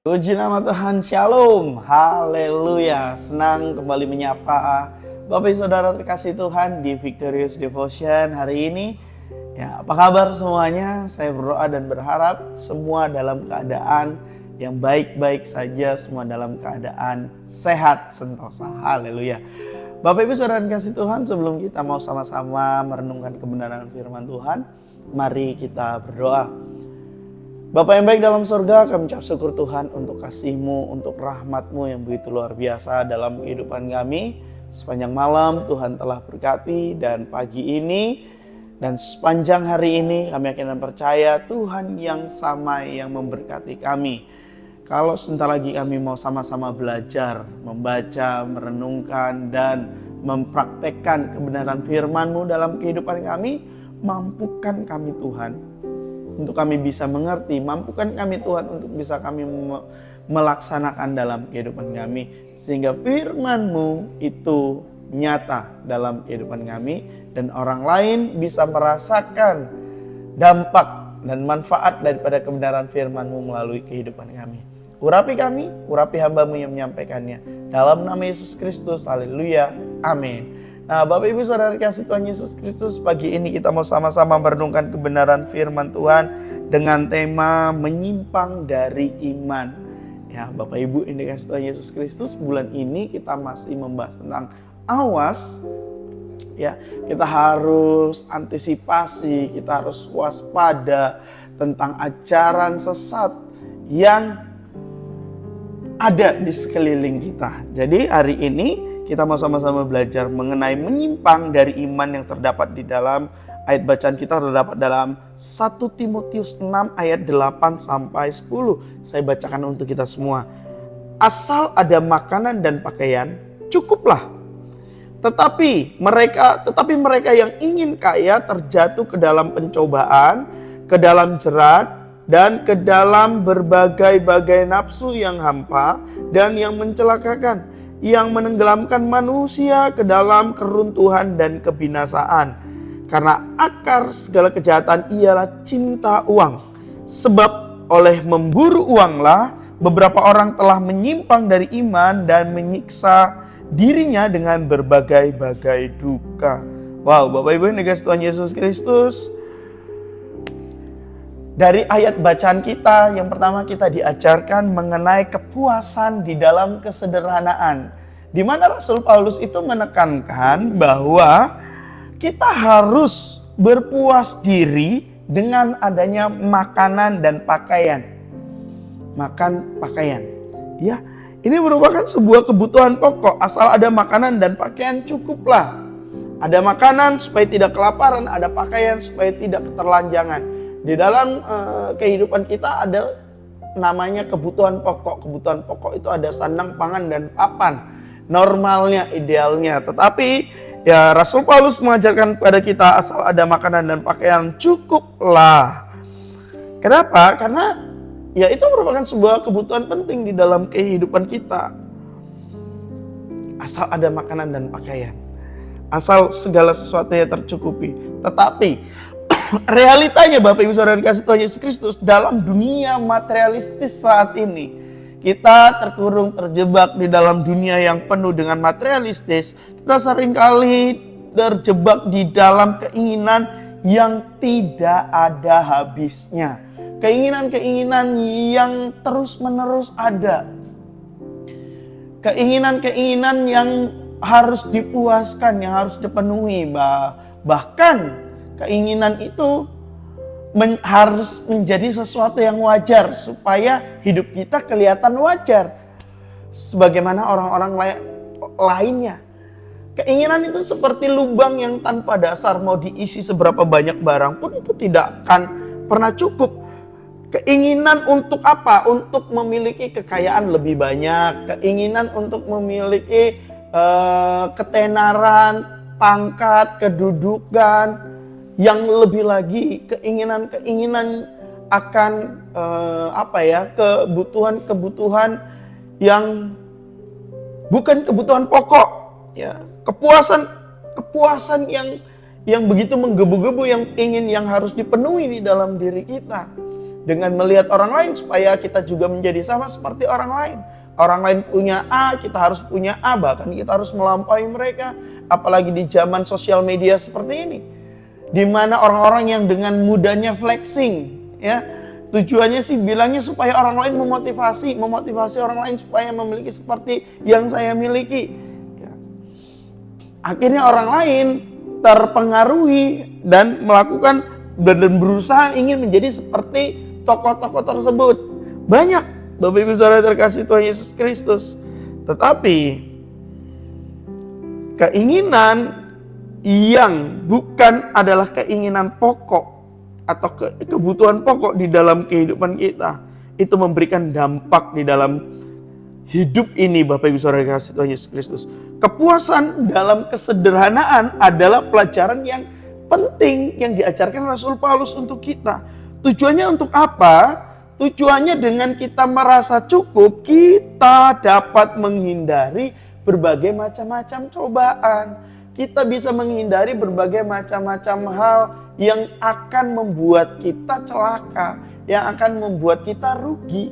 Puji nama Tuhan, Shalom, Haleluya. Senang kembali menyapa Bapak Ibu Saudara terkasih Tuhan di Victorious Devotion hari ini. Ya, apa kabar semuanya? Saya berdoa dan berharap semua dalam keadaan yang baik-baik saja, semua dalam keadaan sehat sentosa. Haleluya. Bapak Ibu Saudara terkasih Tuhan, sebelum kita mau sama-sama merenungkan kebenaran firman Tuhan, mari kita berdoa. Bapa yang baik dalam surga, kami ucap syukur Tuhan untuk kasih-Mu, untuk rahmat-Mu yang begitu luar biasa dalam kehidupan kami. Sepanjang malam Tuhan telah berkati, dan pagi ini dan sepanjang hari ini kami akan percaya Tuhan yang sama yang memberkati kami. Kalau sebentar lagi kami mau sama-sama belajar, membaca, merenungkan, dan mempraktekkan kebenaran firman-Mu dalam kehidupan kami, mampukan kami Tuhan untuk kami bisa mengerti, mampukan kami Tuhan untuk bisa kami melaksanakan dalam kehidupan kami. Sehingga firman-Mu itu nyata dalam kehidupan kami, dan orang lain bisa merasakan dampak dan manfaat daripada kebenaran firman-Mu melalui kehidupan kami. Urapi kami, urapi hamba-Mu yang menyampaikannya. Dalam nama Yesus Kristus, haleluya, amin. Nah, Bapak Ibu Saudara kasih Tuhan Yesus Kristus, pagi ini kita mau sama-sama merenungkan kebenaran firman Tuhan dengan tema menyimpang dari iman. Ya, Bapak Ibu ini kasih Tuhan Yesus Kristus, bulan ini kita masih membahas tentang awas. Ya, kita harus antisipasi, kita harus waspada tentang ajaran sesat yang ada di sekeliling kita. Jadi hari ini kita mau sama-sama belajar mengenai menyimpang dari iman yang terdapat di dalam ayat bacaan kita terdapat dalam 1 Timotius 6 ayat 8 sampai 10. Saya bacakan untuk kita semua. Asal ada makanan dan pakaian, cukuplah. Tetapi mereka yang ingin kaya terjatuh ke dalam pencobaan, ke dalam jerat, dan ke dalam berbagai-bagai nafsu yang hampa dan yang mencelakakan, yang menenggelamkan manusia ke dalam keruntuhan dan kebinasaan. Karena akar segala kejahatan ialah cinta uang. Sebab oleh memburu uanglah beberapa orang telah menyimpang dari iman dan menyiksa dirinya dengan berbagai-bagai duka. Wow, Bapak Ibu yang dikasihi Tuhan Yesus Kristus, dari ayat bacaan kita, yang pertama kita diajarkan mengenai kepuasan di dalam kesederhanaan. Di mana Rasul Paulus itu menekankan bahwa kita harus berpuas diri dengan adanya makanan dan pakaian. Makan, pakaian. Ya, ini merupakan sebuah kebutuhan pokok. Asal ada makanan dan pakaian, cukuplah. Ada makanan supaya tidak kelaparan, ada pakaian supaya tidak keterlanjangan. Di dalam kehidupan kita ada namanya kebutuhan pokok. Kebutuhan pokok itu ada sandang, pangan, dan papan. Normalnya, idealnya. Tetapi ya Rasul Paulus mengajarkan kepada kita asal ada makanan dan pakaian, cukuplah. Kenapa? Karena ya itu merupakan sebuah kebutuhan penting di dalam kehidupan kita. Asal ada makanan dan pakaian. Asal segala sesuatunya tercukupi. Tetapi realitanya Bapak Ibu Saudara dikasih Tuhan Yesus Kristus, dalam dunia materialistis saat ini kita terkurung, terjebak di dalam dunia yang penuh dengan materialistis. Kita seringkali terjebak di dalam keinginan yang tidak ada habisnya. Keinginan-keinginan yang terus-menerus ada. Keinginan-keinginan yang harus dipuaskan, yang harus dipenuhi. Bahkan keinginan itu harus menjadi sesuatu yang wajar supaya hidup kita kelihatan wajar sebagaimana orang-orang lainnya. Keinginan itu seperti lubang yang tanpa dasar, mau diisi seberapa banyak barang pun itu tidak akan pernah cukup. Keinginan untuk apa? Untuk memiliki kekayaan lebih banyak, keinginan untuk memiliki ketenaran, pangkat, kedudukan. Yang lebih lagi keinginan-keinginan akan kebutuhan-kebutuhan yang bukan kebutuhan pokok, ya. Kepuasan yang begitu menggebu-gebu, yang harus dipenuhi di dalam diri kita. dengan melihat orang lain supaya kita juga menjadi sama seperti orang lain. Orang lain punya A, kita harus punya A, bahkan kita harus melampaui mereka. Apalagi di zaman sosial media seperti ini, di mana orang-orang yang dengan mudahnya flexing, ya, tujuannya sih bilangnya supaya orang lain memotivasi orang lain supaya memiliki seperti yang saya miliki. Ya. Akhirnya orang lain terpengaruhi dan melakukan dan berusaha ingin menjadi seperti tokoh-tokoh tersebut. Banyak, Bapak Ibu Saudara terkasih Tuhan Yesus Kristus. Tetapi keinginan yang bukan adalah keinginan pokok atau kebutuhan pokok di dalam kehidupan kita, itu memberikan dampak di dalam hidup ini, Bapak Ibu Saudara kasih Tuhan Yesus Kristus. Kepuasan dalam kesederhanaan adalah pelajaran yang penting yang diajarkan Rasul Paulus untuk kita. Tujuannya untuk apa? Tujuannya dengan kita merasa cukup, kita dapat menghindari berbagai macam-macam cobaan. Kita bisa menghindari berbagai macam-macam hal yang akan membuat kita celaka, yang akan membuat kita rugi.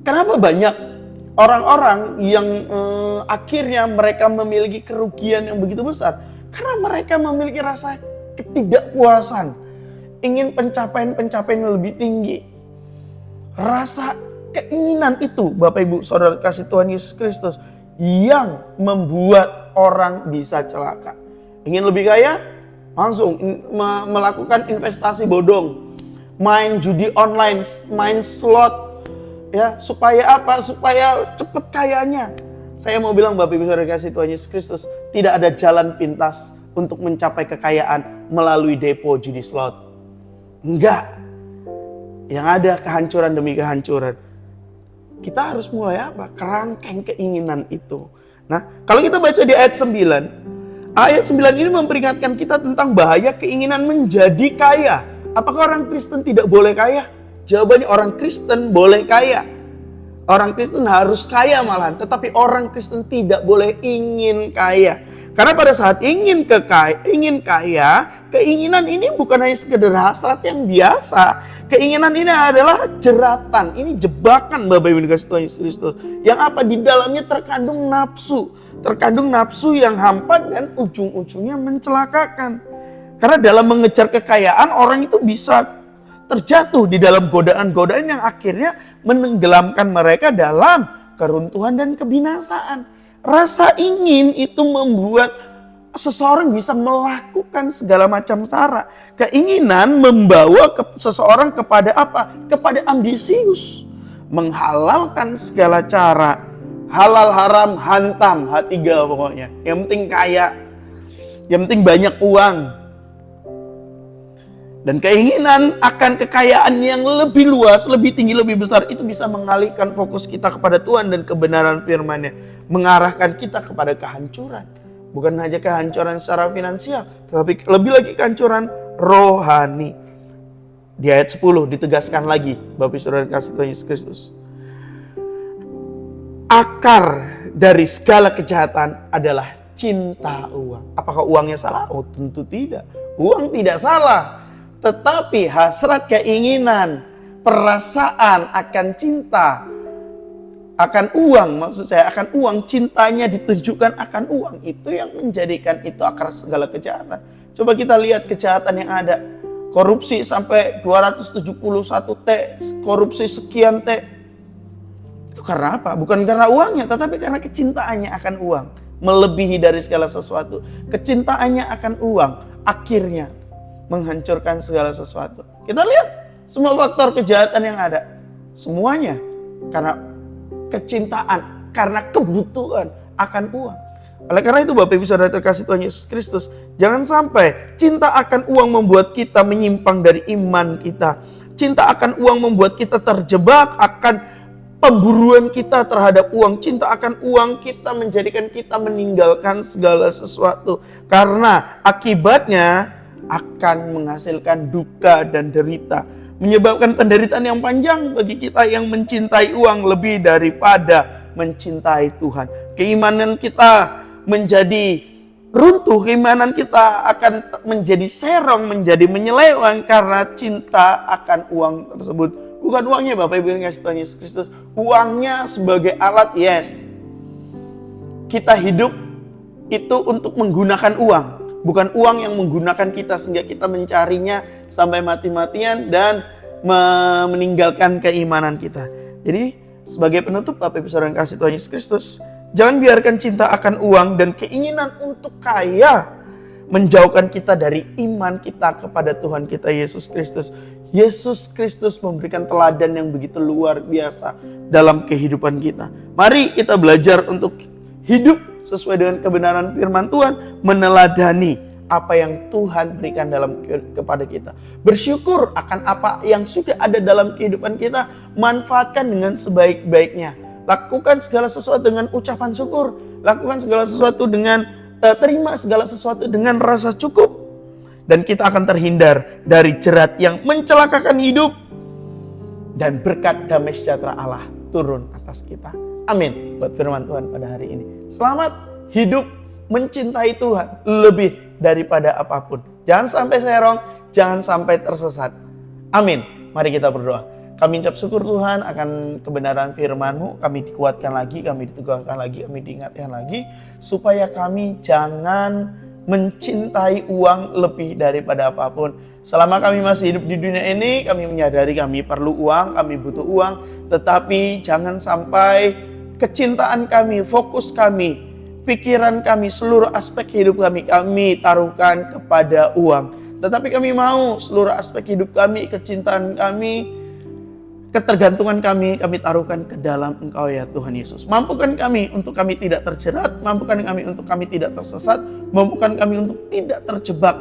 Kenapa banyak orang-orang yang akhirnya mereka memiliki kerugian yang begitu besar? Karena mereka memiliki rasa ketidakpuasan, ingin pencapaian-pencapaian yang lebih tinggi. Rasa keinginan itu, Bapak Ibu Saudara kasih Tuhan Yesus Kristus, yang membuat orang bisa celaka. Ingin lebih kaya? Langsung melakukan investasi bodong, main judi online, main slot, ya, supaya apa? Supaya cepat kayanya. Saya mau bilang, Bapak Ibu Saudara kasih Tuhan Yesus Kristus, tidak ada jalan pintas untuk mencapai kekayaan melalui depo judi slot. Enggak. Yang ada kehancuran demi kehancuran. Kita harus mulai apa? Kerangkeng keinginan itu. Nah, kalau kita baca di ayat 9. Ayat 9 ini memperingatkan kita tentang bahaya keinginan menjadi kaya. Apakah orang Kristen tidak boleh kaya? Jawabannya orang Kristen boleh kaya. Orang Kristen harus kaya malahan. Tetapi orang Kristen tidak boleh ingin kaya. Karena pada saat ingin kaya, keinginan ini bukan hanya sekedar hasrat yang biasa. Keinginan ini adalah jeratan, ini jebakan, Bapak Ibu dikasih Tuhan Yesus Kristus. Yang apa? Di dalamnya terkandung nafsu yang hampa dan ujung-ujungnya mencelakakan. Karena dalam mengejar kekayaan, orang itu bisa terjatuh di dalam godaan-godaan yang akhirnya menenggelamkan mereka dalam keruntuhan dan kebinasaan. Rasa ingin itu membuat seseorang bisa melakukan segala macam cara. Keinginan membawa seseorang kepada apa? Kepada ambisius. Menghalalkan segala cara. Halal haram hantam, H3 pokoknya. Yang penting kaya. Yang penting banyak uang. Dan keinginan akan kekayaan yang lebih luas, lebih tinggi, lebih besar, itu bisa mengalihkan fokus kita kepada Tuhan dan kebenaran firman-Nya, mengarahkan kita kepada kehancuran. Bukan hanya kehancuran secara finansial, tetapi lebih lagi kehancuran rohani. Di ayat 10 ditegaskan lagi, Bapak Saudara kasih Tuhan Yesus Kristus. Akar dari segala kejahatan adalah cinta uang. Apakah uangnya salah? Oh, tentu tidak. Uang tidak salah. Tetapi hasrat keinginan, perasaan akan cinta, akan uang, maksud saya akan uang, cintanya ditunjukkan akan uang. Itu yang menjadikan itu akar segala kejahatan. Coba kita lihat kejahatan yang ada. Korupsi sampai 271 T, korupsi sekian T. Itu karena apa? Bukan karena uangnya, tetapi karena kecintaannya akan uang. Melebihi dari segala sesuatu. Kecintaannya akan uang, akhirnya menghancurkan segala sesuatu. Kita lihat semua faktor kejahatan yang ada. Semuanya karena kecintaan, karena kebutuhan akan uang. Oleh karena itu Bapak Ibu Saudara terkasih Tuhan Yesus Kristus, jangan sampai cinta akan uang membuat kita menyimpang dari iman kita. Cinta akan uang membuat kita terjebak akan pemburuan kita terhadap uang. Cinta akan uang kita menjadikan kita meninggalkan segala sesuatu. Karena akibatnya akan menghasilkan duka dan derita. Menyebabkan penderitaan yang panjang bagi kita yang mencintai uang lebih daripada mencintai Tuhan. Keimanan kita menjadi runtuh, keimanan kita akan menjadi serong, menjadi menyeleweng karena cinta akan uang tersebut. Bukan uangnya Bapak Ibu yang kasih Tuhan Yesus Kristus, uangnya sebagai alat, yes. Kita hidup itu untuk menggunakan uang, bukan uang yang menggunakan kita sehingga kita mencarinya sampai mati-matian dan meninggalkan keimanan kita. Jadi sebagai penutup Bapak Ibu Saudara yang kasih Tuhan Yesus Kristus, jangan biarkan cinta akan uang dan keinginan untuk kaya menjauhkan kita dari iman kita kepada Tuhan kita Yesus Kristus. Yesus Kristus memberikan teladan yang begitu luar biasa dalam kehidupan kita. Mari kita belajar untuk hidup sesuai dengan kebenaran firman Tuhan, meneladani apa yang Tuhan berikan kepada kita. Bersyukur akan apa yang sudah ada dalam kehidupan kita, manfaatkan dengan sebaik-baiknya. Lakukan segala sesuatu dengan ucapan syukur, lakukan segala sesuatu dengan terima segala sesuatu dengan rasa cukup. Dan kita akan terhindar dari jerat yang mencelakakan hidup. Dan berkat damai sejahtera Allah turun atas kita. Amin. Buat firman Tuhan pada hari ini. Selamat hidup mencintai Tuhan lebih daripada apapun. Jangan sampai serong, jangan sampai tersesat. Amin. Mari kita berdoa. Kami ucap syukur Tuhan akan kebenaran firman-Mu. Kami dikuatkan lagi, kami diteguhkan lagi, kami diingatkan lagi. Supaya kami jangan mencintai uang lebih daripada apapun. Selama kami masih hidup di dunia ini, kami menyadari kami perlu uang, kami butuh uang. Tetapi jangan sampai kecintaan kami, fokus kami, pikiran kami, seluruh aspek hidup kami taruhkan kepada uang. Tetapi kami mau seluruh aspek hidup kami, kecintaan kami, ketergantungan kami taruhkan ke dalam Engkau ya Tuhan Yesus. Mampukan kami untuk kami tidak terjerat, mampukan kami untuk kami tidak tersesat, mampukan kami untuk tidak terjebak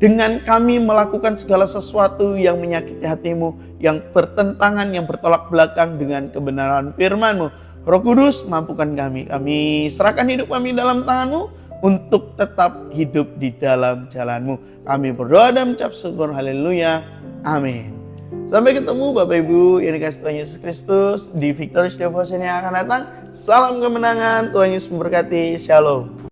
dengan kami melakukan segala sesuatu yang menyakiti hati-Mu, yang bertentangan, yang bertolak belakang dengan kebenaran firman-Mu. Roh Kudus, mampukan kami serahkan hidup kami dalam tangan-Mu untuk tetap hidup di dalam jalan-Mu. Kami berdoa dan mengucap syukur, haleluya, amin. Sampai ketemu Bapak Ibu yang dikasih Tuhan Yesus Kristus di Victorious Devotion yang akan datang. Salam kemenangan, Tuhan Yesus memberkati, shalom.